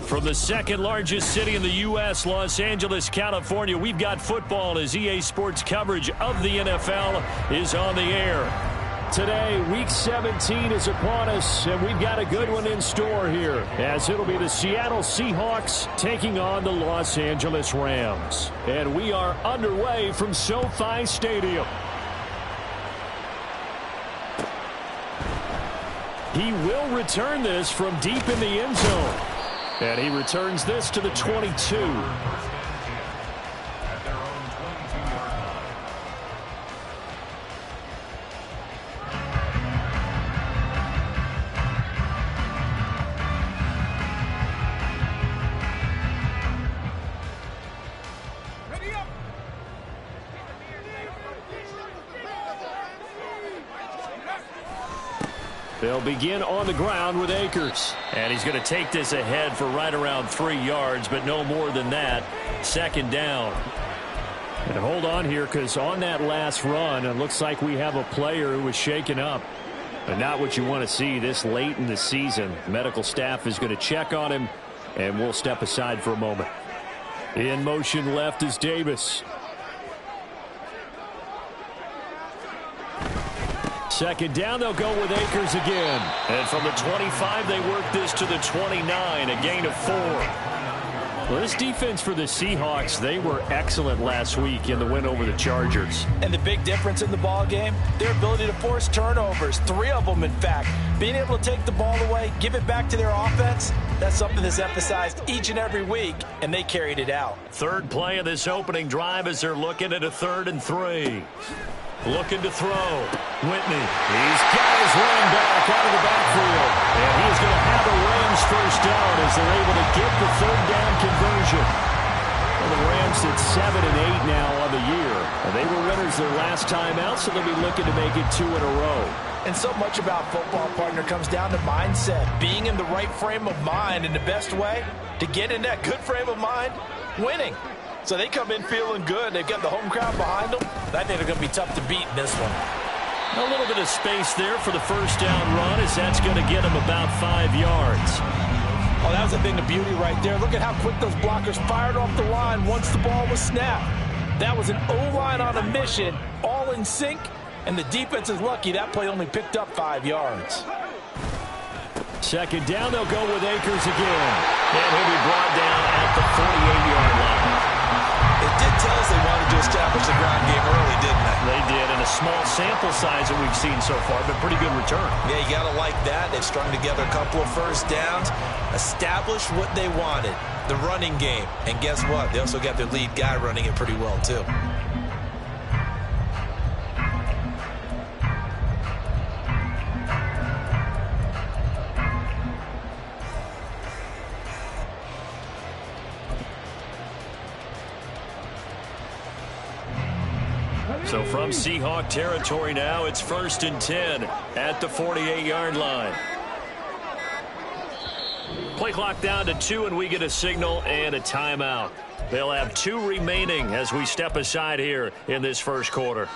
From the second largest city in the U.S., Los Angeles, California, we've got football as EA Sports coverage of the NFL is on the air. Today, Week 17 is upon us, and we've got a good one in store here, as it'll be the Seattle Seahawks taking on the Los Angeles Rams. And we are underway from SoFi Stadium. He will return this from deep in the end zone. And he returns this to the 22. They'll begin on the ground with Akers. And he's going to take this ahead for right around 3 yards, but no more than that. Second down. And hold on here, because on that last run, it looks like we have a player who was shaken up. But not what you want to see this late in the season. Medical staff is going to check on him, and we'll step aside for a moment. In motion left is Davis. Second down, they'll go with Akers again. And from the 25, they work this to the 29, a gain of 4. Well, this defense for the Seahawks, they were excellent last week in the win over the Chargers. And the big difference in the ball game, their ability to force turnovers, 3 of them, in fact. Being able to take the ball away, give it back to their offense, that's something that's emphasized each and every week, and they carried it out. Third play of this opening drive as they're looking at a 3rd and 3. Looking to throw. Whitney. He's got his running back out of the backfield. And he's going to have a Rams first down as they're able to get the 3rd down conversion. Well, the Rams at 7 and 8 now on the year. And they were winners their last time out, so they'll be looking to make it 2 in a row. And so much about football, partner, comes down to mindset. Being in the right frame of mind, and the best way to get in that good frame of mind, winning. So they come in feeling good. They've got the home crowd behind them. I think they're going to be tough to beat in this one. A little bit of space there for the first down run, as that's going to get them about 5 yards. Oh, that was a thing of beauty right there. Look at how quick those blockers fired off the line once the ball was snapped. That was an O-line on a mission, all in sync, and the defense is lucky that play only picked up 5 yards. Second down, they'll go with Akers again. And he'll be brought down at the 48-yard line. It did tell us they wanted to establish the ground game early, didn't they? They did, and a small sample size that we've seen so far, but pretty good return. Yeah, you got to like that. They've strung together a couple of first downs, established what they wanted, the running game. And guess what? They also got their lead guy running it pretty well, too. So from Seahawk territory now, it's 1st and 10 at the 48-yard line. Play clock down to 2, and we get a signal and a timeout. They'll have 2 remaining as we step aside here in this first quarter.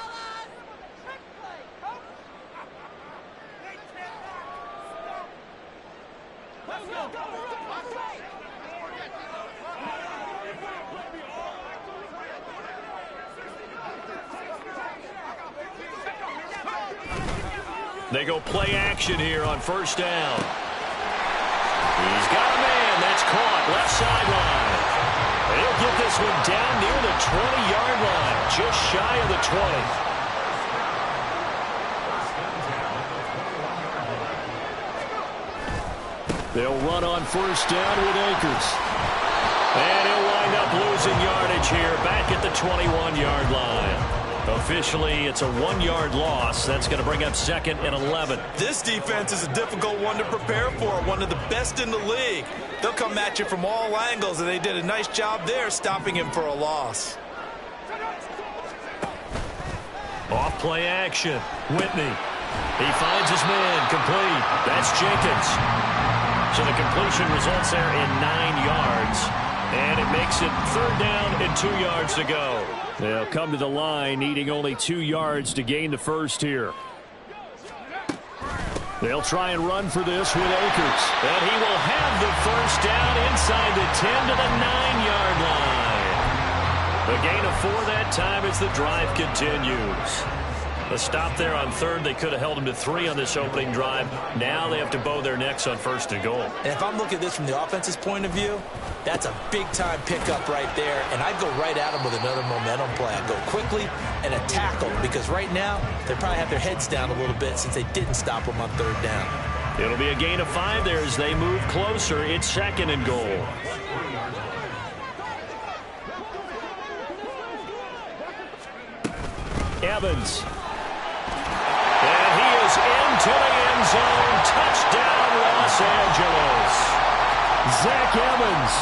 They go play action here on first down. He's got a man. That's caught left sideline. And he'll get this one down near the 20-yard line, just shy of the 20. They'll run on first down with Akers. And he'll wind up losing yardage here back at the 21-yard line. Officially, it's a 1-yard loss. That's going to bring up 2nd and 11. This defense is a difficult one to prepare for, one of the best in the league. They'll come at you from all angles, and they did a nice job there stopping him for a loss. Off play action. Whitney. He finds his man. Complete. That's Jenkins. So the completion results there in 9 yards. And it makes it 3rd down and 2 yards to go. They'll come to the line, needing only 2 yards to gain the first here. They'll try and run for this with Akers. And he will have the first down inside the 10 to the 9-yard line. A gain of 4 that time as the drive continues. A stop there on third. They could have held him to 3 on this opening drive. Now they have to bow their necks on first and goal. And if I'm looking at this from the offense's point of view, that's a big-time pickup right there. And I'd go right at them with another momentum play. I'd go quickly and attack them because right now they probably have their heads down a little bit since they didn't stop them on third down. It'll be a gain of 5 there as they move closer. It's second and goal. Evans. And he is into the end zone. Touchdown, Los Angeles. Zach Evans,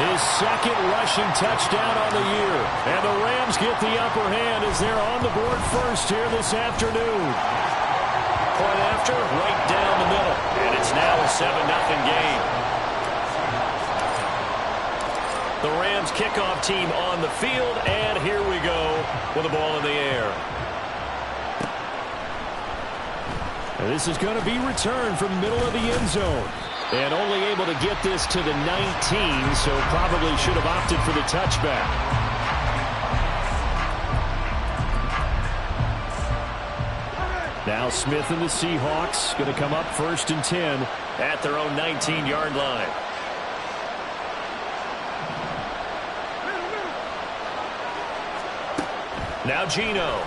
his second rushing touchdown on the year. And the Rams get the upper hand as they're on the board first here this afternoon. Point after, right down the middle. And it's now a 7-0 game. The Rams kickoff team on the field, and here we go with the ball in the air. And this is going to be returned from the middle of the end zone. And only able to get this to the 19, so probably should have opted for the touchback. Now Smith and the Seahawks going to come up first and 10 at their own 19-yard line. Now Geno.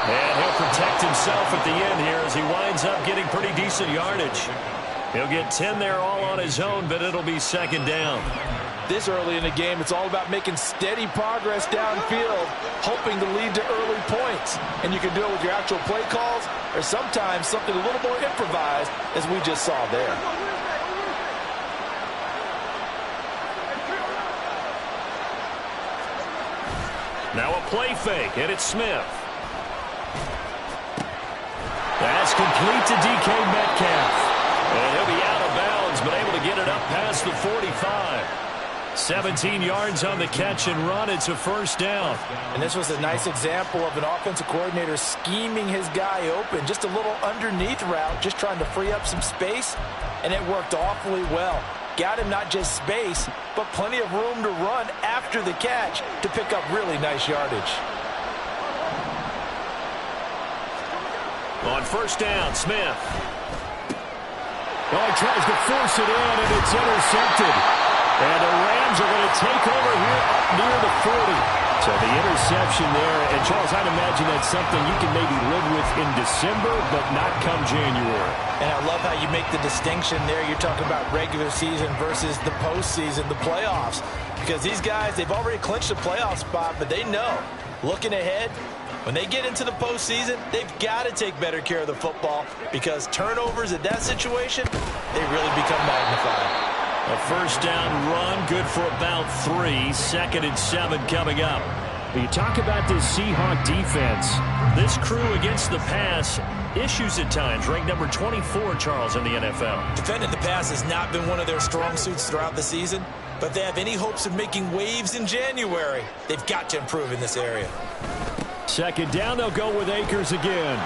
And he'll protect himself at the end here as he winds up getting pretty decent yardage. He'll get 10 there all on his own, but it'll be second down. This early in the game, it's all about making steady progress downfield, hoping to lead to early points. And you can do it with your actual play calls or sometimes something a little more improvised, as we just saw there. Now a play fake, and it's Smith. That's complete to DK Metcalf. And he'll be out of bounds, but able to get it up past the 45. 17 yards on the catch and run. It's a first down. And this was a nice example of an offensive coordinator scheming his guy open. Just a little underneath route, just trying to free up some space, and it worked awfully well. Got him not just space, but plenty of room to run after the catch to pick up really nice yardage. On first down, Smith. Oh, he tries to force it in, and it's intercepted. And the Rams are going to take over here up near the 40. So the interception there, and Charles, I'd imagine that's something you can maybe live with in December, but not come January. And I love how you make the distinction there. You're talking about regular season versus the postseason, the playoffs. Because these guys, they've already clinched a playoff spot, but they know, looking ahead, when they get into the postseason, they've got to take better care of the football because turnovers in that situation, they really become magnified. A first down run, good for about 3. Second and 7 coming up. When you talk about this Seahawk defense, this crew against the pass, issues at times. Ranked number 24, Charles, in the NFL. Defending the pass has not been one of their strong suits throughout the season, but if they have any hopes of making waves in January, they've got to improve in this area. Second down, they'll go with Akers again.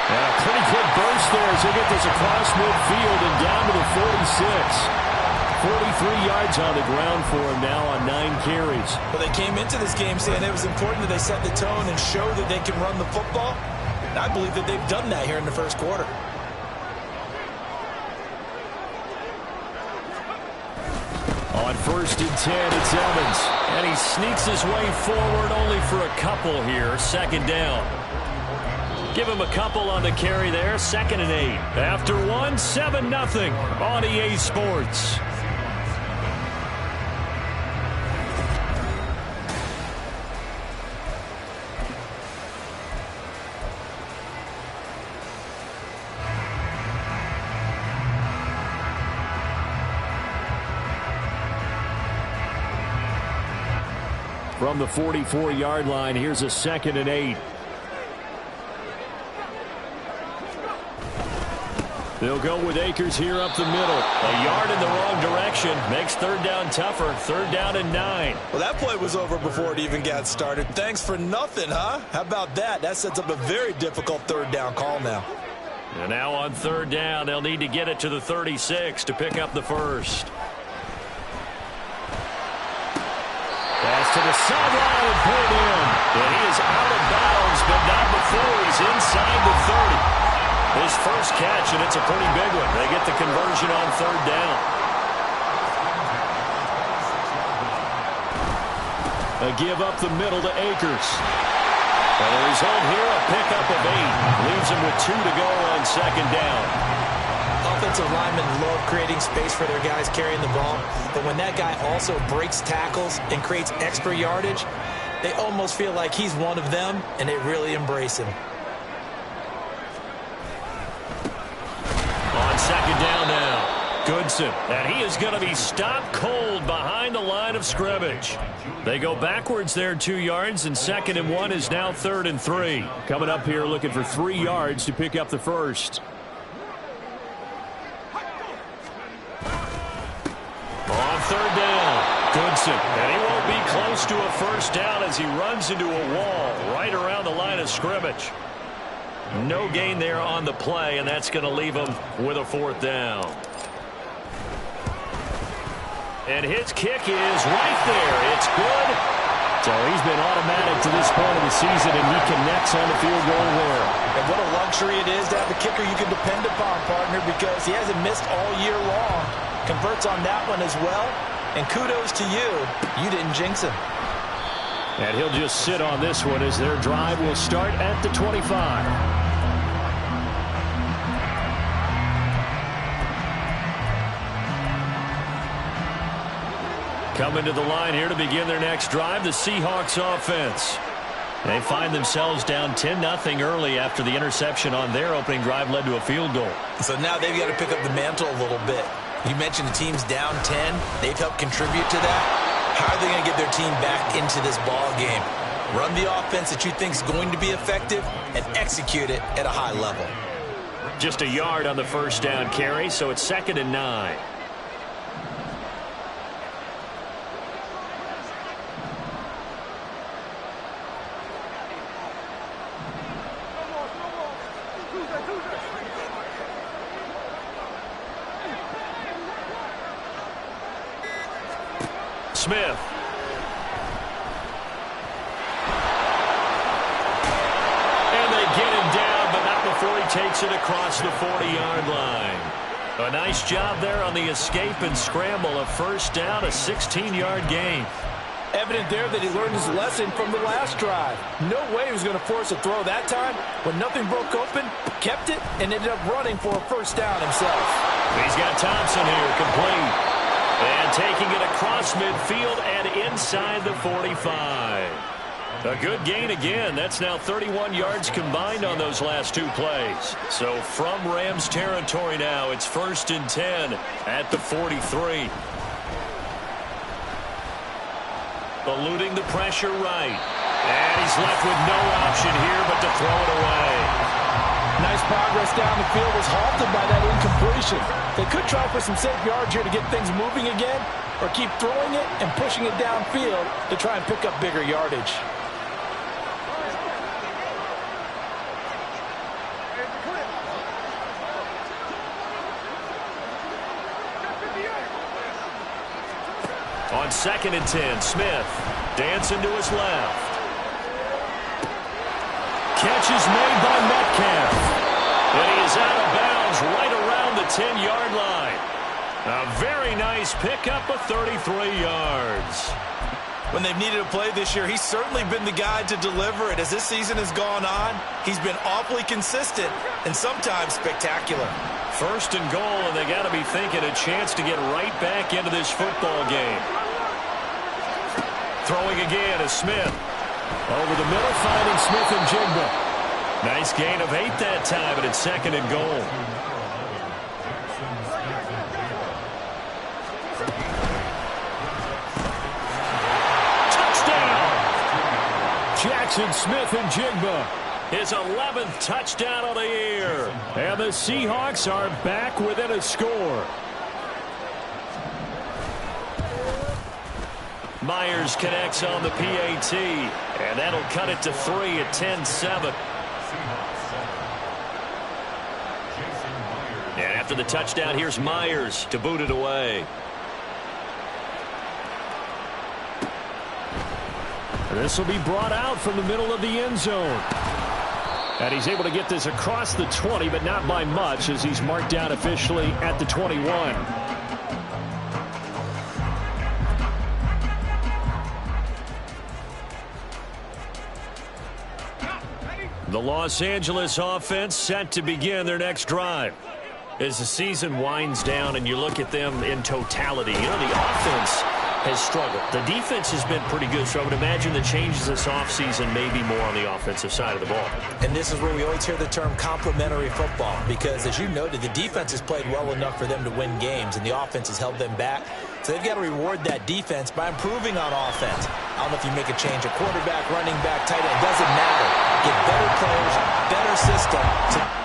And a pretty good burst there as they get this across midfield and down to the 46. 43 yards on the ground for him now on 9 carries. Well, they came into this game saying it was important that they set the tone and show that they can run the football. And I believe that they've done that here in the first quarter. On first and 10, it's Evans. And he sneaks his way forward only for a couple here. Second down. Give him a couple on the carry there. Second and 8. After 1, 7-0 on EA Sports. From the 44-yard line, here's a second and 8. They'll go with Akers here up the middle. A yard in the wrong direction makes third down tougher. Third down and 9. Well, that play was over before it even got started. Thanks for nothing, huh? How about that? That sets up a very difficult third down call now. And now on third down, they'll need to get it to the 36 to pick up the first. Pass to the sideline and pulled in. And he is out of bounds, but not before he's inside the 30. His first catch, and it's a pretty big one. They get the conversion on third down. A give up the middle to Akers. And the result here, a pickup of 8. Leaves him with 2 to go on second down. Offensive linemen love creating space for their guys carrying the ball, but when that guy also breaks tackles and creates extra yardage, they almost feel like he's one of them, and they really embrace him. On second down now, Goodson, and he is going to be stopped cold behind the line of scrimmage. They go backwards there 2 yards, and 2nd and 1 is now 3rd and 3. Coming up here looking for 3 yards to pick up the first. On third down, Goodson, and he won't be close to a first down as he runs into a wall right around the line of scrimmage. No gain there on the play, and that's going to leave him with a 4th down. And his kick is right there. It's good. So he's been automatic to this point of the season, and he connects on the field goal there. And what a luxury it is to have a kicker you can depend upon, partner, because he hasn't missed all year long. Converts on that one as well. And kudos to you. You didn't jinx him. And he'll just sit on this one as their drive will start at the 25. Coming to the line here to begin their next drive, the Seahawks offense. They find themselves down 10-0 early after the interception on their opening drive led to a field goal. So now they've got to pick up the mantle a little bit. You mentioned the team's down 10. They've helped contribute to that. How are they going to get their team back into this ball game? Run the offense that you think is going to be effective and execute it at a high level. Just a yard on the first down carry, so it's 2nd and 9. Smith. And they get him down, but not before he takes it across the 40-yard line. A nice job there on the escape and scramble. A first down, a 16-yard gain. Evident there that he learned his lesson from the last drive. No way he was going to force a throw that time. When nothing broke open, kept it, and ended up running for a first down himself. He's got Thompson here, complete. And taking it across midfield and inside the 45. A good gain again. That's now 31 yards combined on those last 2 plays. So from Rams territory now, it's 1st and 10 at the 43. Eluding the pressure right. And he's left with no option here but to throw it away. Nice progress down the field was halted by that incompletion. They could try for some safe yards here to get things moving again, or keep throwing it and pushing it downfield to try and pick up bigger yardage. On 2nd and 10, Smith dancing to his left. Catch is made by Metcalf. And he is out of bounds right around the 10-yard line. A very nice pickup of 33 yards. When they've needed a play this year, he's certainly been the guy to deliver it. As this season has gone on, he's been awfully consistent and sometimes spectacular. 1st and goal, and they got to be thinking a chance to get right back into this football game. Throwing again is Smith. Over the middle, finding Smith and Jigba. Nice gain of 8 that time, but it's 2nd and goal. Touchdown! Jackson, Smith, and Jigba. His 11th touchdown of the year. And the Seahawks are back within a score. Myers connects on the PAT, and that'll cut it to 3 at 10-7. And after the touchdown, here's Myers to boot it away. This will be brought out from the middle of the end zone. And he's able to get this across the 20, but not by much, as he's marked down officially at the 21. The Los Angeles offense set to begin their next drive. As the season winds down and you look at them in totality, you know, the offense has struggled. The defense has been pretty good, so I would imagine the changes this offseason may be more on the offensive side of the ball. And this is where we always hear the term complementary football, because as you noted, the defense has played well enough for them to win games, and the offense has held them back. So they've got to reward that defense by improving on offense. I don't know if you make a change, a quarterback, running back, tight end, doesn't matter. Get better players, better system to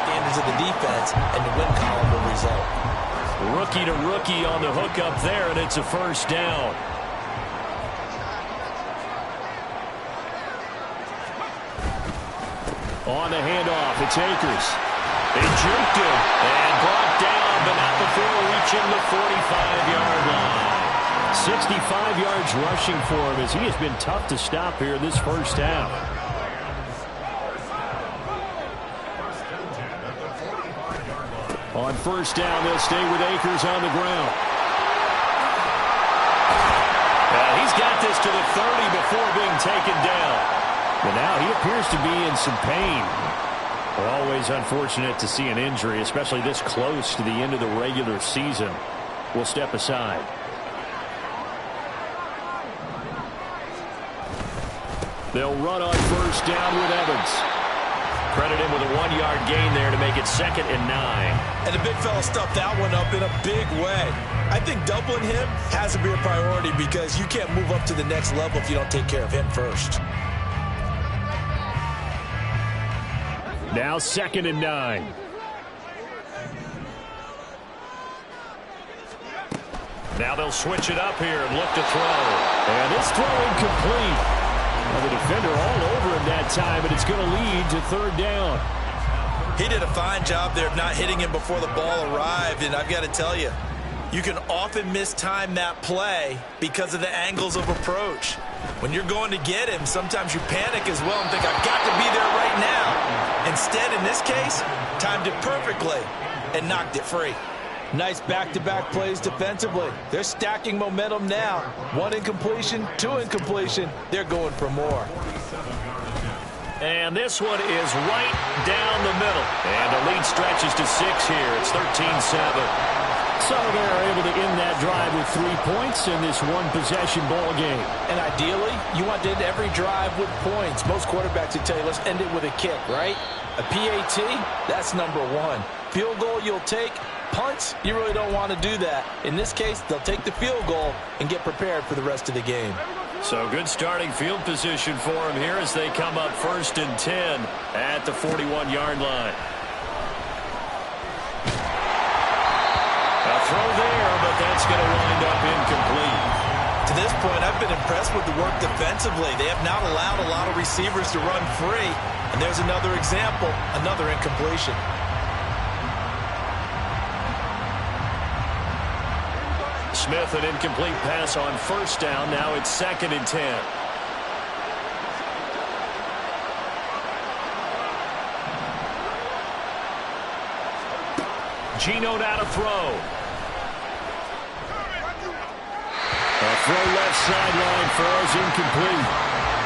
standards of the defense, and the win column will result. Rookie to rookie on the hook up there, and it's a first down. On the handoff, it's Akers. They juked him and brought down, but not before reaching the 45-yard line. 65 yards rushing for him, as he has been tough to stop here this first half. On first down, they'll stay with Akers on the ground. He's got this to the 30 before being taken down. But now he appears to be in some pain. Always unfortunate to see an injury, especially this close to the end of the regular season. We'll step aside. They'll run on first down with Evans. Credit him with a 1-yard gain there to make it 2nd and 9. And the big fella stuffed that one up in a big way. I think doubling him has to be a priority, because you can't move up to the next level if you don't take care of him first. Now 2nd and 9. Now they'll switch it up here and look to throw. And this throw incomplete. Well, the defender all over him that time, but it's going to lead to 3rd down. He did a fine job there of not hitting him before the ball arrived, and I've got to tell you, you can often mistime that play because of the angles of approach. When you're going to get him, sometimes you panic as well and think, I've got to be there right now. Instead, in this case, timed it perfectly and knocked it free. Nice back-to-back plays defensively. They're stacking momentum now. 1 incompletion, 2 incompletion. They're going for more. And this one is right down the middle. And the lead stretches to 6 here. It's 13-7. So they're able to end that drive with 3 points in this one-possession ball game. And ideally, you want to end every drive with points. Most quarterbacks would tell you, let's end it with a kick, right? A PAT, that's number 1. Field goal you'll take. Punts, you really don't want to do that. In this case, they'll take the field goal and get prepared for the rest of the game. So good starting field position for him here as they come up 1st and 10 at the 41-yard line. A throw there, but that's going to wind up incomplete. To this point, I've been impressed with the work defensively. They have not allowed a lot of receivers to run free. And there's another example, another incompletion. Smith, an incomplete pass on first down. Now it's 2nd and 10. Geno now to throw. A throw left sideline falls incomplete.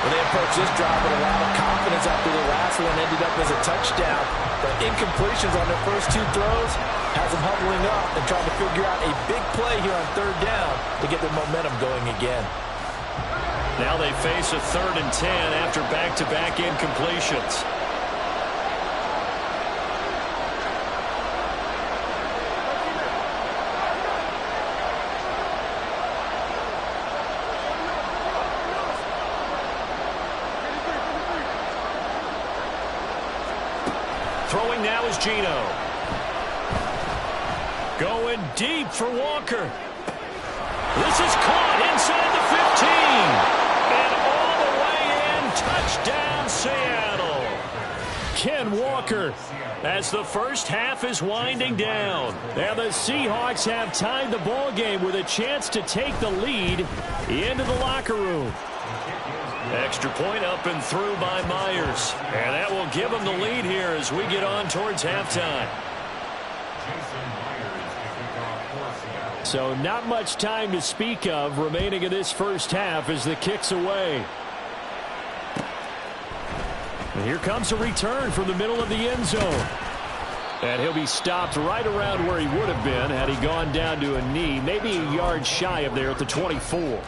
Well, they approached this drive with a lot of confidence after the last one ended up as a touchdown. But incompletions on their first two throws has them huddling up and trying to figure out a big play here on third down to get their momentum going again. Now they face a 3rd and 10 after back-to-back incompletions. Throwing now is Geno. Going deep for Walker. This is caught inside the 15. And all the way in. Touchdown, Seattle. Ken Walker, as the first half is winding down. And the Seahawks have tied the ball game with a chance to take the lead into the locker room. Extra point up and through by Myers. And that will give them the lead here as we get on towards halftime. So not much time to speak of remaining in this first half as the kick's away. And here comes a return from the middle of the end zone. And he'll be stopped right around where he would have been had he gone down to a knee, maybe a yard shy of there at the 24.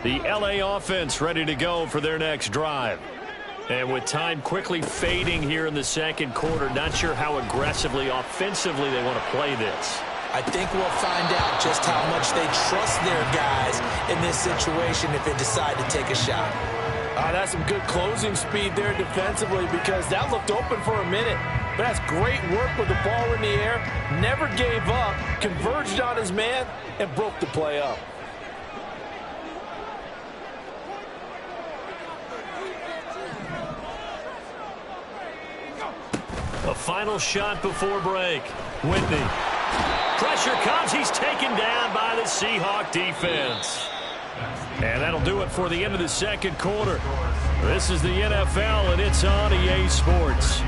The LA offense ready to go for their next drive. And with time quickly fading here in the second quarter, not sure how aggressively, offensively they want to play this. I think we'll find out just how much they trust their guys in this situation if they decide to take a shot. That's some good closing speed there defensively because that looked open for a minute. But that's great work with the ball in the air. Never gave up, converged on his man, and broke the play up. A final shot before break. Whitney. Pressure comes. He's taken down by the Seahawk defense. And that'll do it for the end of the second quarter. This is the NFL, and it's on EA Sports.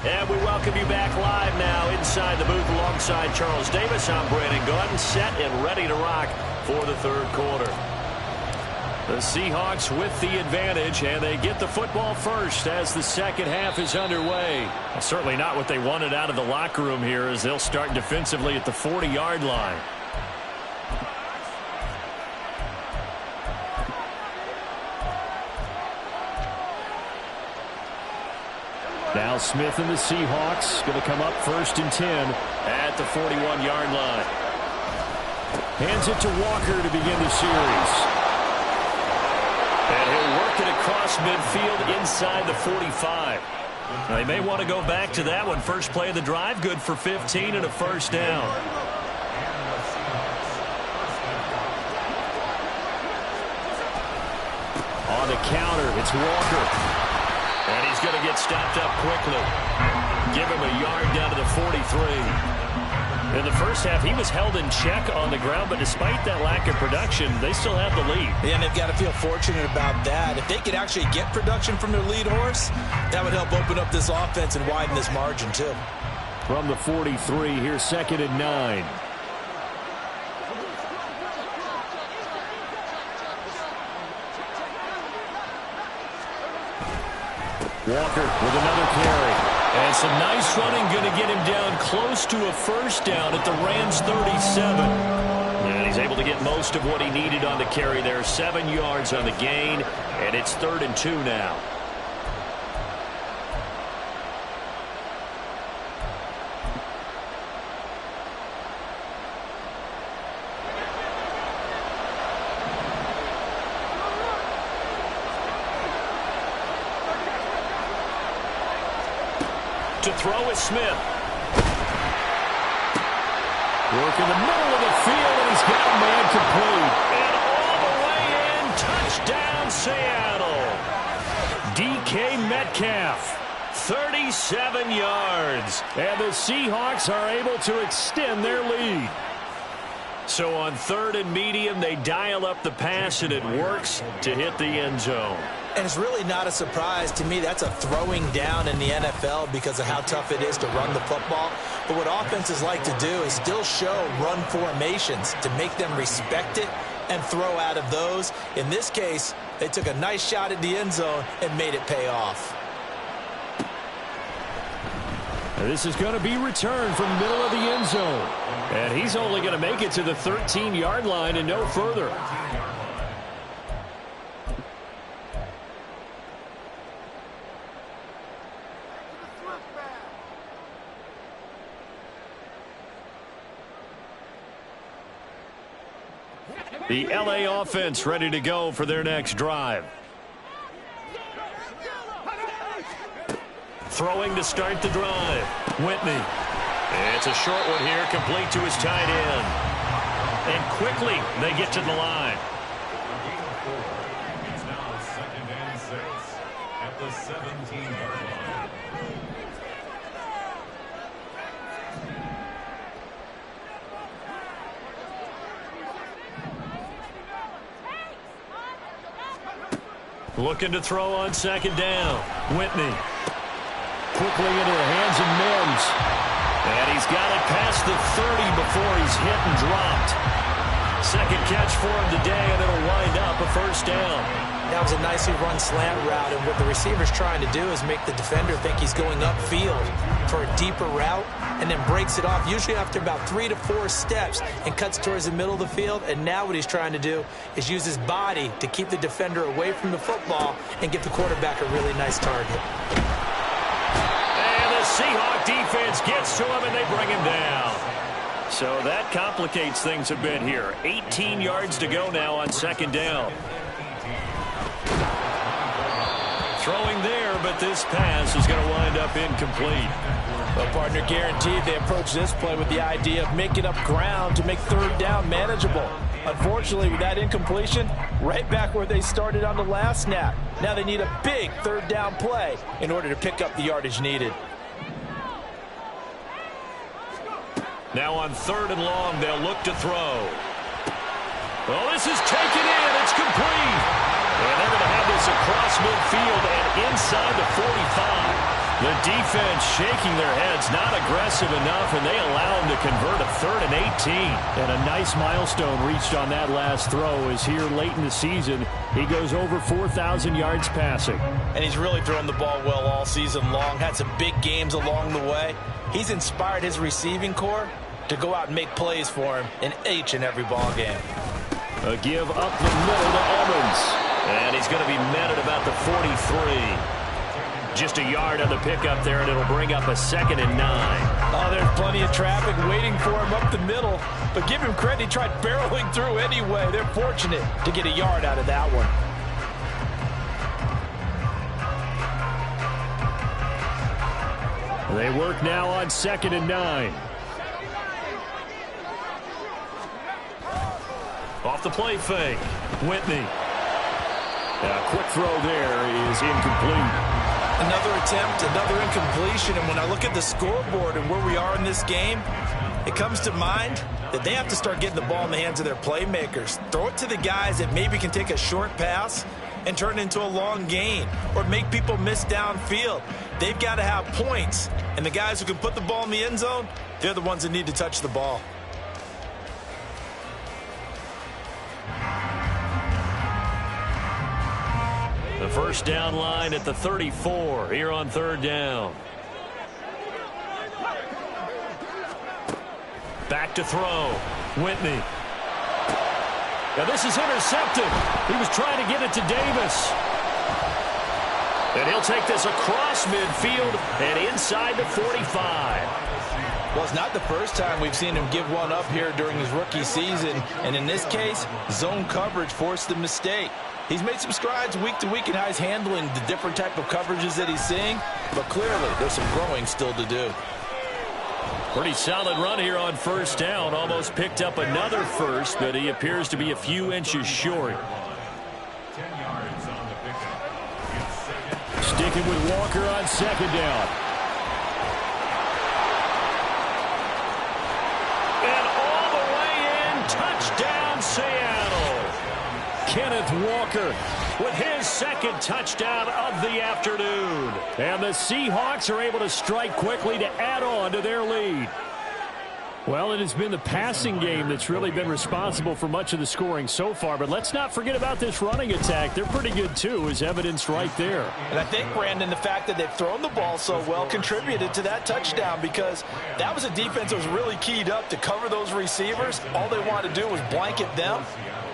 And we welcome you back live now inside the booth alongside Charles Davis. I'm Brandon Gaudin, set and ready to rock for the third quarter. The Seahawks with the advantage, and they get the football first as the second half is underway. Well, certainly not what they wanted out of the locker room here as they'll start defensively at the 40-yard line. Now Smith and the Seahawks going to come up 1st and 10 at the 41-yard line. Hands it to Walker to begin the series. And he'll work it across midfield inside the 45. Now, they may want to go back to that one. First play of the drive, good for 15 and a first down. On the counter, it's Walker. And he's going to get stopped up quickly. Give him a yard down to the 43. In the first half, he was held in check on the ground, but despite that lack of production, they still have the lead. Yeah, and they've got to feel fortunate about that. If they could actually get production from their lead horse, that would help open up this offense and widen this margin, too. From the 43, here's 2nd and 9. Walker with another carry. And some nice running going to get him down close to a first down at the Rams 37. And he's able to get most of what he needed on the carry there. 7 yards on the gain, and it's 3rd and 2 now. To throw is Smith. Work in the middle of the field, and he's got a man complete. And all the way in, touchdown Seattle. DK Metcalf, 37 yards. And the Seahawks are able to extend their lead. So on 3rd and medium, they dial up the pass, and it works to hit the end zone. And it's really not a surprise to me. That's a throwing down in the NFL because of how tough it is to run the football. But what offenses like to do is still show run formations to make them respect it and throw out of those. In this case, they took a nice shot at the end zone and made it pay off. This is going to be returned from the middle of the end zone. And he's only going to make it to the 13-yard line and no further. The LA offense ready to go for their next drive. Throwing to start the drive. Whitney. It's a short one here, complete to his tight end. And quickly they get to the line. It's now 2nd and 6 at the 17-yard line. Looking to throw on 2nd down. Whitney. Quickly into the hands of Mims. And he's got it past the 30 before he's hit and dropped. Second catch for him today, and it'll wind up a 1st down. That was a nicely run slant route, and what the receiver's trying to do is make the defender think he's going upfield for a deeper route, and then breaks it off, usually after about 3 to 4 steps, and cuts towards the middle of the field. And now what he's trying to do is use his body to keep the defender away from the football and give the quarterback a really nice target. And the Seahawk defense gets to him, and they bring him down. So that complicates things a bit here. 18 yards to go now on 2nd down. Throwing there, but this pass is going to wind up incomplete. Well, partner, guaranteed they approach this play with the idea of making up ground to make 3rd down manageable. Unfortunately, with that incompletion, right back where they started on the last snap. Now they need a big 3rd down play in order to pick up the yardage needed. Now on 3rd and long, they'll look to throw. Well, this is taken in. It's complete. And they're going to have this across midfield and inside the 45. The defense shaking their heads, not aggressive enough, and they allow him to convert a 3rd and 18. And a nice milestone reached on that last throw is here late in the season. He goes over 4,000 yards passing. And he's really thrown the ball well all season long. Had some big games along the way. He's inspired his receiving corps to go out and make plays for him in each and every ball game. A give up the middle to Owens. And he's going to be met at about the 43. Just a yard on the pickup there, and it'll bring up a 2nd and 9. Oh, there's plenty of traffic waiting for him up the middle. But give him credit, he tried barreling through anyway. They're fortunate to get a yard out of that one. They work now on 2nd and 9. Off the play fake. Whitney. A quick throw there is incomplete. Another attempt, another incompletion, and when I look at the scoreboard and where we are in this game, it comes to mind that they have to start getting the ball in the hands of their playmakers. Throw it to the guys that maybe can take a short pass and turn it into a long gain or make people miss downfield. They've got to have points, and the guys who can put the ball in the end zone, they're the ones that need to touch the ball. The 1st down line at the 34 here on 3rd down. Back to throw. Whitney. Now this is intercepted. He was trying to get it to Davis. And he'll take this across midfield and inside the 45. Well, it's not the first time we've seen him give one up here during his rookie season. And in this case, zone coverage forced the mistake. He's made some strides week to week in how he's handling the different type of coverages that he's seeing. But clearly, there's some growing still to do. Pretty solid run here on 1st down. Almost picked up another first, but he appears to be a few inches short. 10 yards on the pickup. Sticking with Walker on 2nd down. And all the way in, Kenneth Walker with his second touchdown of the afternoon. And the Seahawks are able to strike quickly to add on to their lead. Well, it has been the passing game that's really been responsible for much of the scoring so far. But let's not forget about this running attack. They're pretty good, too, as evidenced right there. And I think, Brandon, the fact that they've thrown the ball so well contributed to that touchdown, because that was a defense that was really keyed up to cover those receivers. All they wanted to do was blanket them.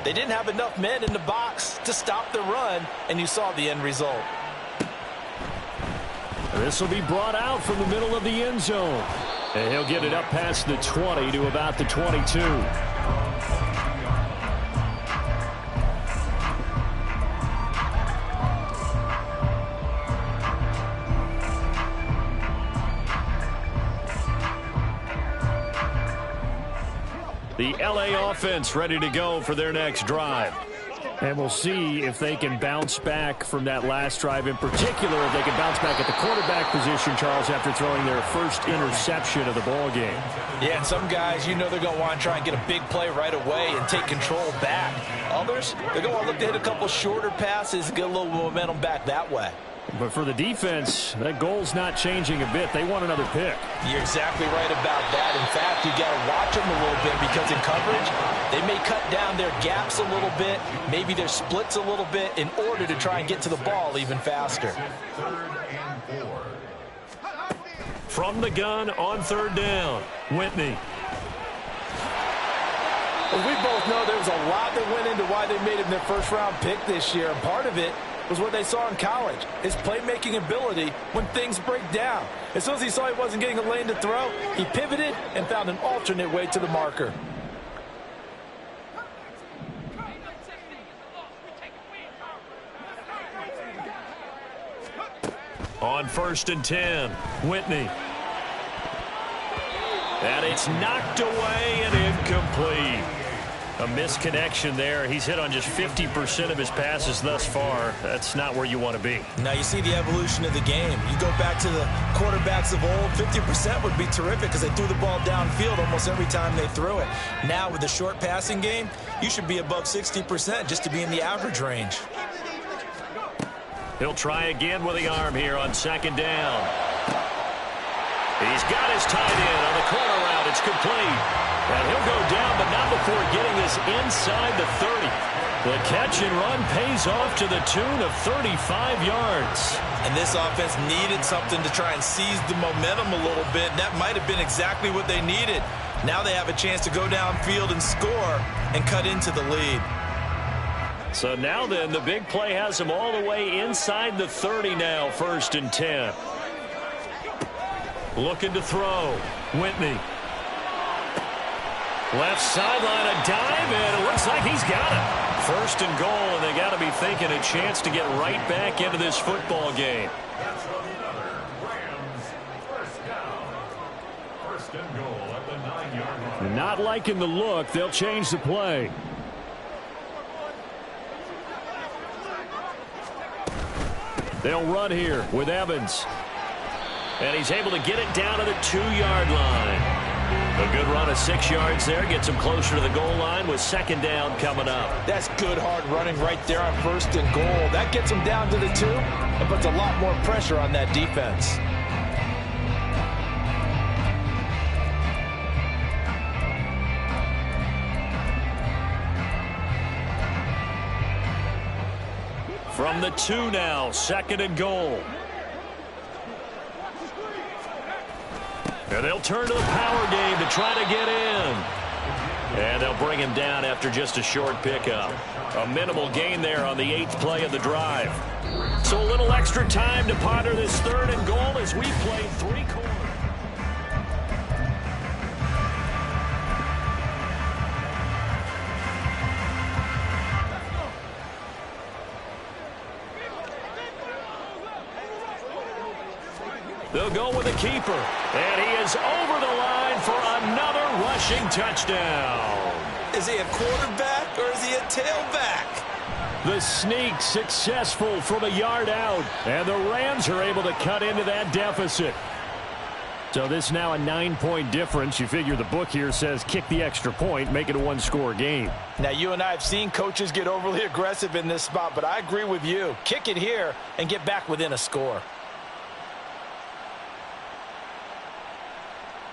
They didn't have enough men in the box to stop the run, and you saw the end result. This will be brought out from the middle of the end zone. And he'll get it up past the 20 to about the 22. The LA offense ready to go for their next drive. And we'll see if they can bounce back from that last drive, in particular if they can bounce back at the quarterback position, Charles, after throwing their first interception of the ball game. Yeah, and some guys, you know they're going to want to try and get a big play right away and take control back. Others, they're going to want to look to hit a couple shorter passes and get a little momentum back that way. But for the defense, that goal's not changing a bit. They want another pick. You're exactly right about that. In fact, you got to watch them a little bit, because in coverage, they may cut down their gaps a little bit, maybe their splits a little bit, in order to try and get to the ball even faster. From the gun on third down, Whitney. Well, we both know there was a lot that went into why they made him their first-round pick this year, and part of it was what they saw in college, his playmaking ability when things break down. As soon as he saw he wasn't getting a lane to throw, he pivoted and found an alternate way to the marker. On 1st and 10, Whitney. And it's knocked away and incomplete. A misconnection there. He's hit on just 50% of his passes thus far. That's not where you want to be. Now you see the evolution of the game. You go back to the quarterbacks of old, 50% would be terrific because they threw the ball downfield almost every time they threw it. Now with the short passing game, you should be above 60% just to be in the average range. He'll try again with the arm here on 2nd down. He's got his tight end on the corner route. It's complete. And he'll go down, but not before getting this inside the 30. The catch and run pays off to the tune of 35 yards. And this offense needed something to try and seize the momentum a little bit. That might have been exactly what they needed. Now they have a chance to go downfield and score and cut into the lead. So now then, the big play has them all the way inside the 30 now, 1st and 10. Looking to throw. Whitney. Left sideline, a dive, and it looks like he's got it. 1st and goal, and they got to be thinking a chance to get right back into this football game. That's another Rams first down. 1st and goal at the 9-yard line. Not liking the look. They'll change the play. They'll run here with Evans. And he's able to get it down to the 2-yard line. A good run of 6 yards there. Gets him closer to the goal line with 2nd down coming up. That's good hard running right there on 1st and goal. That gets him down to the 2 and puts a lot more pressure on that defense. From the 2 now, 2nd and goal. And they'll turn to the power game to try to get in. And they'll bring him down after just a short pickup. A minimal gain there on the 8th play of the drive. So a little extra time to ponder this 3rd and goal as we play 3 quarters. They'll go with a keeper. And he is over the line for another rushing touchdown. Is he a quarterback or is he a tailback? The sneak successful from a yard out. And the Rams are able to cut into that deficit. So this is now a 9-point difference. You figure the book here says kick the extra point, make it a one-score game. Now, you and I have seen coaches get overly aggressive in this spot, but I agree with you. Kick it here and get back within a score.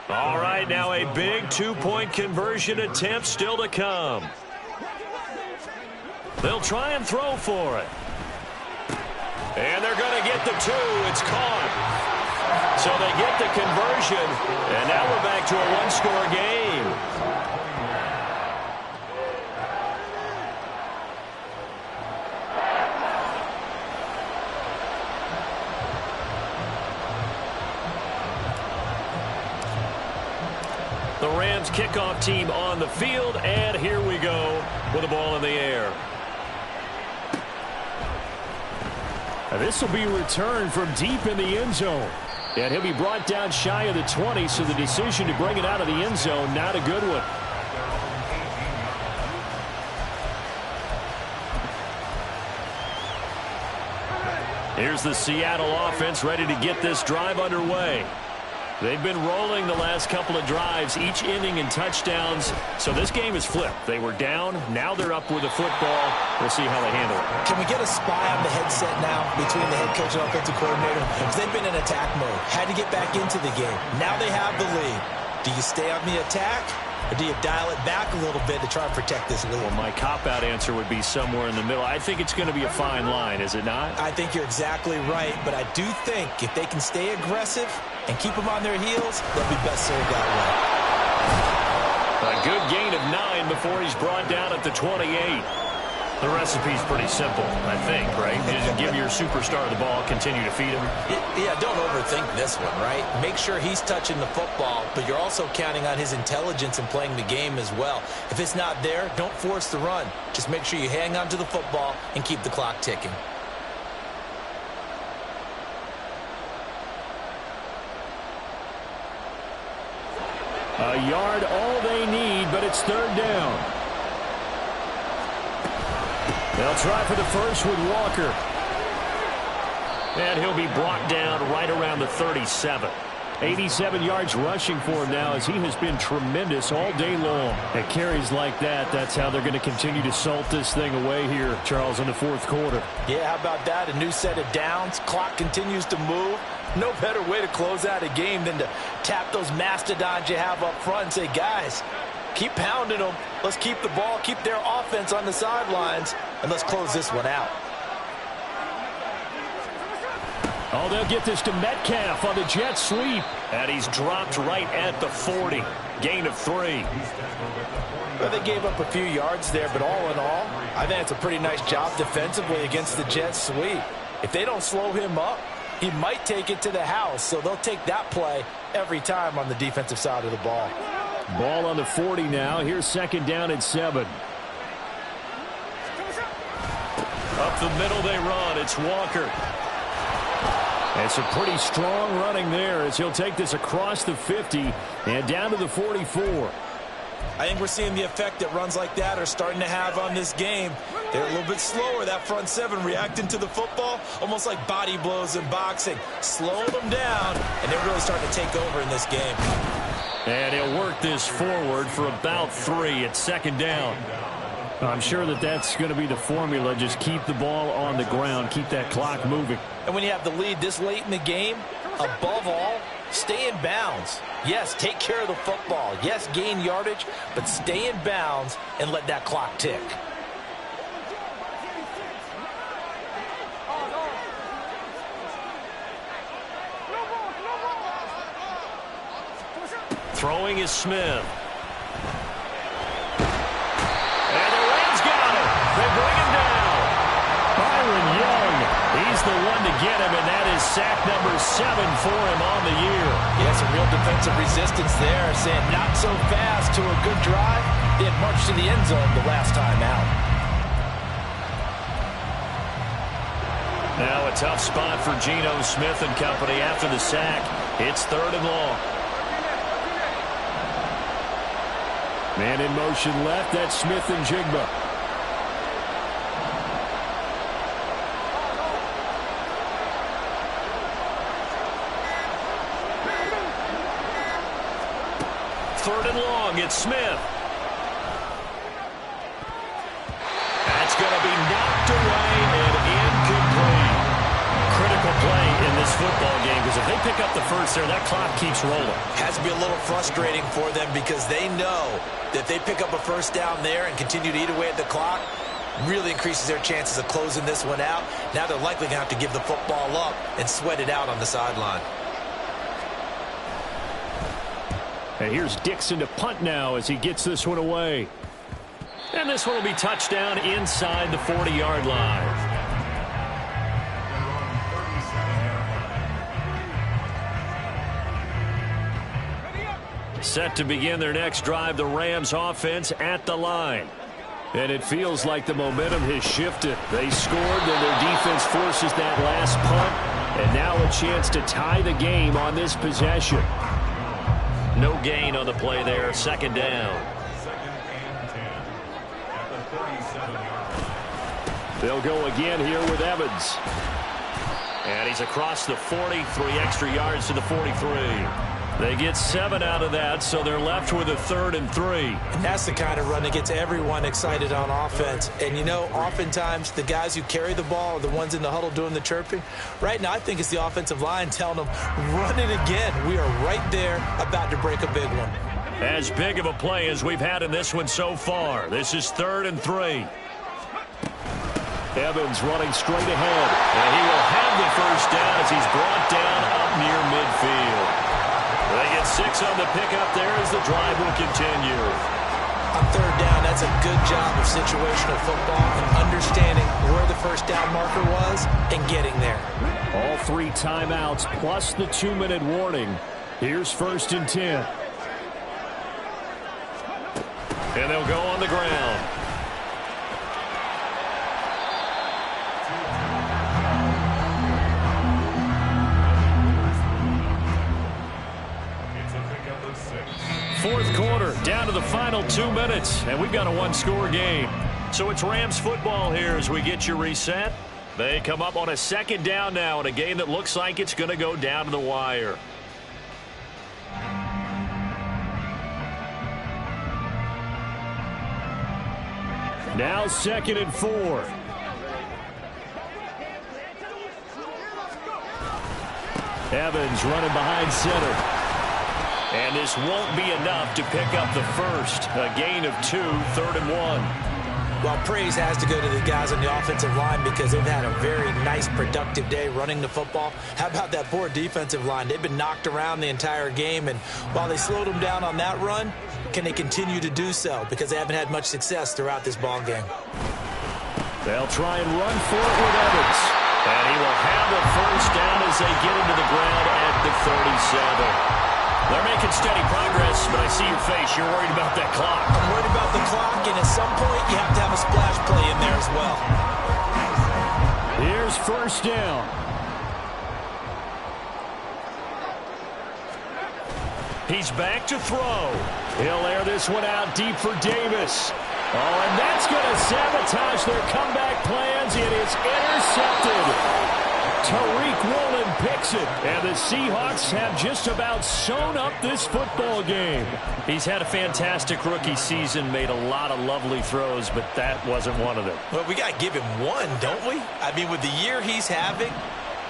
All right, now a big two-point conversion attempt still to come. They'll try and throw for it. And they're going to get the two. It's caught. So they get the conversion, and now we're back to a one-score game. The Rams kickoff team on the field, and here we go with the ball in the air. This will be returned from deep in the end zone. And he'll be brought down shy of the 20, so the decision to bring it out of the end zone, not a good one. Here's the Seattle offense ready to get this drive underway. They've been rolling the last couple of drives, each inning in touchdowns. So this game is flipped. They were down. Now they're up with the football. We'll see how they handle it. Can we get a spy on the headset now between the head coach and offensive coordinator? Because they've been in attack mode. Had to get back into the game. Now they have the lead. Do you stay on the attack? Or do you dial it back a little bit to try and protect this lead? Well, my cop-out answer would be somewhere in the middle. I think it's going to be a fine line, is it not? I think you're exactly right, but I do think if they can stay aggressive and keep them on their heels, they'll be best served that way. A good gain of 9 before he's brought down at the 28. The recipe's pretty simple, I think, right? You just give your superstar the ball, continue to feed him. Yeah, don't overthink this one, right? Make sure he's touching the football, but you're also counting on his intelligence in playing the game as well. If it's not there, don't force the run. Just make sure you hang on to the football and keep the clock ticking. A yard, all they need, but it's third down. They'll try for the first with Walker. And he'll be brought down right around the 37. 87 yards rushing for him now as he has been tremendous all day long. At carries like that, that's how they're going to continue to salt this thing away here, Charles, in the fourth quarter. Yeah, how about that? A new set of downs. Clock continues to move. No better way to close out a game than to tap those mastodons you have up front and say, guys, keep pounding them. Let's keep the ball, keep their offense on the sidelines, and let's close this one out. Oh, they'll get this to Metcalf on the jet sweep. And he's dropped right at the 40. Gain of 3. Well, they gave up a few yards there, but all in all, I think it's a pretty nice job defensively against the jet sweep. If they don't slow him up, he might take it to the house, so they'll take that play every time on the defensive side of the ball. Ball on the 40 now. Here's second down at 7. Up the middle they run. It's Walker. It's a pretty strong running there as he'll take this across the 50 and down to the 44. I think we're seeing the effect that runs like that are starting to have on this game. They're a little bit slower, that front seven, reacting to the football, almost like body blows in boxing. Slowing them down, and they're really starting to take over in this game. And he'll work this forward for about 3 at second down. I'm sure that that's going to be the formula. Just keep the ball on the ground. Keep that clock moving. And when you have the lead this late in the game, above all, stay in bounds. Yes, take care of the football. Yes, gain yardage, but stay in bounds and let that clock tick. Throwing is Smith. And the Rams got him. They bring him down. Byron Young, he's the one to get him, and that is sack number 7 for him on the year. Yeah, some real defensive resistance there, saying not so fast to a good drive. They had marched to the end zone the last time out. Now a tough spot for Geno Smith and company after the sack. It's third and long. Man in motion left. That's Smith and Jigba. third and long. It's Smith. That's going to be knocked away and incomplete. Critical play in this football game, because if they pick up the first there, that clock keeps rolling. Has to be a little frustrating for them because they know that if they pick up a first down there and continue to eat away at the clock, really increases their chances of closing this one out. Now they're likely going to have to give the football up and sweat it out on the sideline. And here's Dixon to punt now as he gets this one away. And this one will be touchdown inside the 40-yard line. Set to begin their next drive, the Rams offense at the line. And it feels like the momentum has shifted. They scored, then their defense forces that last punt. And now a chance to tie the game on this possession. No gain on the play there, second down. Second and 10 at the 37-yard line. They'll go again here with Evans. And he's across the 40, 3 extra yards to the 43. They get 7 out of that, so they're left with a 3rd and 3. And that's the kind of run that gets everyone excited on offense. And, you know, oftentimes the guys who carry the ball are the ones in the huddle doing the chirping. Right now, I think it's the offensive line telling them, run it again. We are right there about to break a big one. As big of a play as we've had in this one so far. This is 3rd and 3. Evans running straight ahead. And he will have the first down as he's brought down up near midfield. They get 6 on the pickup there as the drive will continue. On 3rd down, that's a good job of situational football and understanding where the first down marker was and getting there. All 3 timeouts plus the 2-minute warning. Here's 1st and 10. And they'll go on the ground. Fourth quarter, down to the final 2 minutes, and we've got a 1-score game. So it's Rams football here as we get you reset. They come up on a 2nd down now in a game that looks like it's going to go down to the wire. Now 2nd and 4. Evans running behind center. And this won't be enough to pick up the first. A gain of 2, 3rd and 1. Well, praise has to go to the guys on the offensive line because they've had a very nice, productive day running the football. How about that poor defensive line? They've been knocked around the entire game, and while they slowed them down on that run, can they continue to do so? Because they haven't had much success throughout this ball game. They'll try and run for it with Evans. And he will have the first down as they get into the ground at the 37. They're making steady progress, but I see your face. You're worried about that clock. I'm worried about the clock, and at some point, you have to have a splash play in there as well. Here's 1st down. He's back to throw. He'll air this one out deep for Davis. Oh, and that's going to sabotage their comeback plans. It is intercepted. Tariq Woolen picks it, and the Seahawks have just about sewn up this football game. He's had a fantastic rookie season, made a lot of lovely throws, but that wasn't one of them. Well, we got to give him one, don't we? I mean, with the year he's having,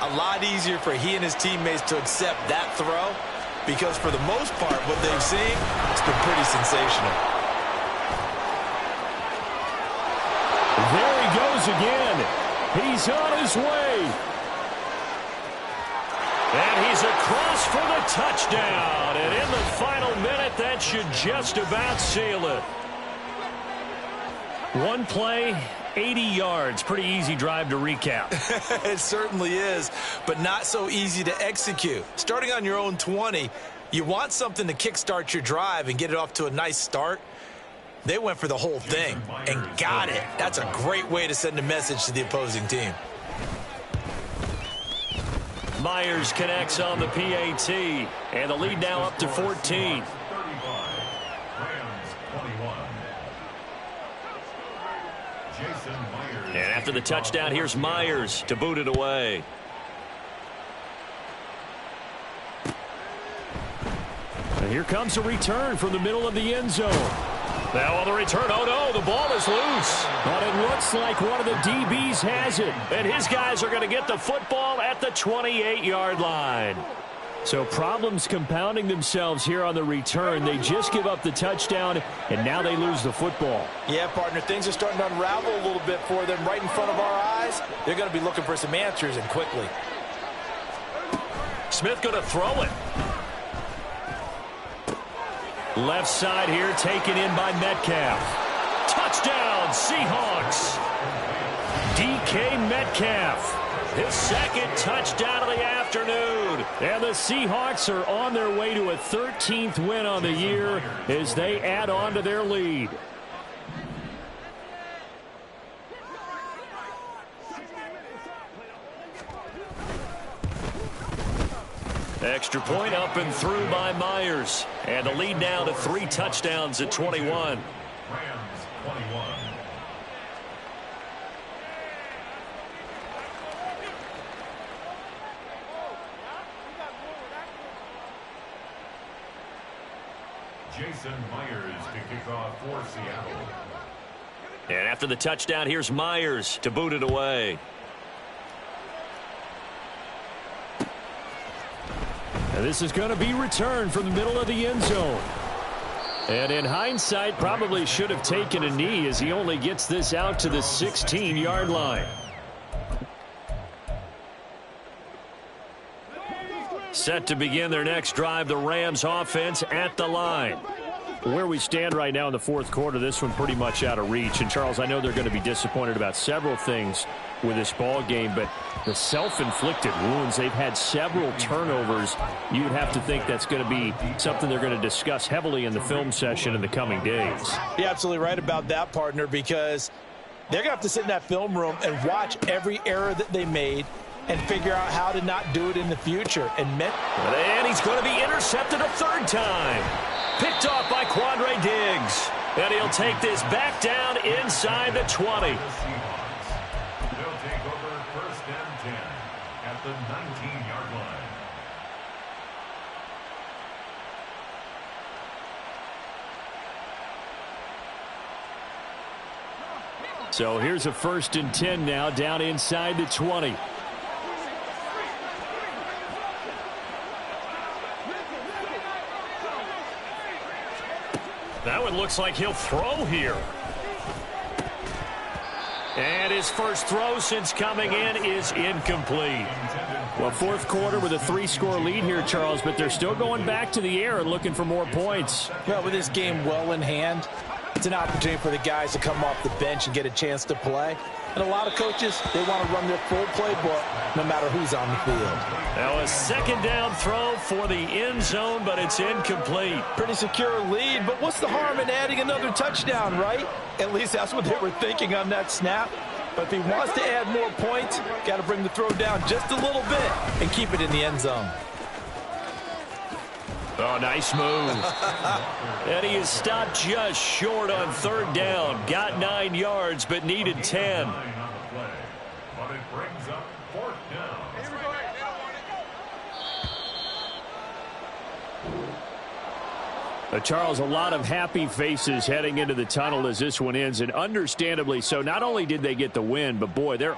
a lot easier for he and his teammates to accept that throw because for the most part, what they've seen, it's been pretty sensational. There he goes again. He's on his way. And he's across for the touchdown. And in the final minute, that should just about seal it. One play, 80 yards. Pretty easy drive to recap. It certainly is, but not so easy to execute. Starting on your own 20, you want something to kickstart your drive and get it off to a nice start. They went for the whole thing and got it. That's a great way to send a message to the opposing team. Myers connects on the PAT, and the lead now up to 14. 35, Rams 21. Jason Myers. And after the touchdown, here's Myers to boot it away. And here comes a return from the middle of the end zone. Now on the return, oh no, the ball is loose. But it looks like one of the DBs has it. And his guys are going to get the football at the 28-yard line. So problems compounding themselves here on the return. They just give up the touchdown, and now they lose the football. Yeah, partner, things are starting to unravel a little bit for them right in front of our eyes. They're going to be looking for some answers, and quickly. Smith going to throw it. Left side here, taken in by Metcalf. Touchdown, Seahawks. DK Metcalf. His second touchdown of the afternoon. And the Seahawks are on their way to a 13th win on the year as they add on to their lead. Extra point up and through by Myers. And the lead now to 3 touchdowns at 21. Rams 21. Jason Myers to kick off for Seattle. And after the touchdown, here's Myers to boot it away. And this is going to be returned from the middle of the end zone. And in hindsight, probably should have taken a knee as he only gets this out to the 16-yard line. Set to begin their next drive, the Rams offense at the line. Where we stand right now in the fourth quarter, this one pretty much out of reach. And, Charles, I know they're going to be disappointed about several things with this ball game, but the self-inflicted wounds, they've had several turnovers. You would have to think that's going to be something they're going to discuss heavily in the film session in the coming days. You're absolutely right about that, partner, because they're going to have to sit in that film room and watch every error that they made and figure out how to not do it in the future. And he's going to be intercepted a third time. Picked off by Quandre Diggs. And he'll take this back down inside the 20. They'll take over 1st and 10 at the 19-yard line. So here's a 1st and 10 now down inside the 20. That one looks like he'll throw here. And his first throw since coming in is incomplete. Well, fourth quarter with a 3-score lead here, Charles, but they're still going back to the air and looking for more points. Well, with this game well in hand, it's an opportunity for the guys to come off the bench and get a chance to play. And a lot of coaches, they want to run their full playbook no matter who's on the field. Now a 2nd down throw for the end zone, but it's incomplete. Pretty secure lead, but what's the harm in adding another touchdown, right? At least that's what they were thinking on that snap. But if he wants to add more points, got to bring the throw down just a little bit and keep it in the end zone. Oh, nice move. And he is stopped just short on 3rd down. Got 9 yards, but needed 10. On the play, but it brings up 4th down. Charles, a lot of happy faces heading into the tunnel as this one ends, and understandably so. Not only did they get the win, but boy, they're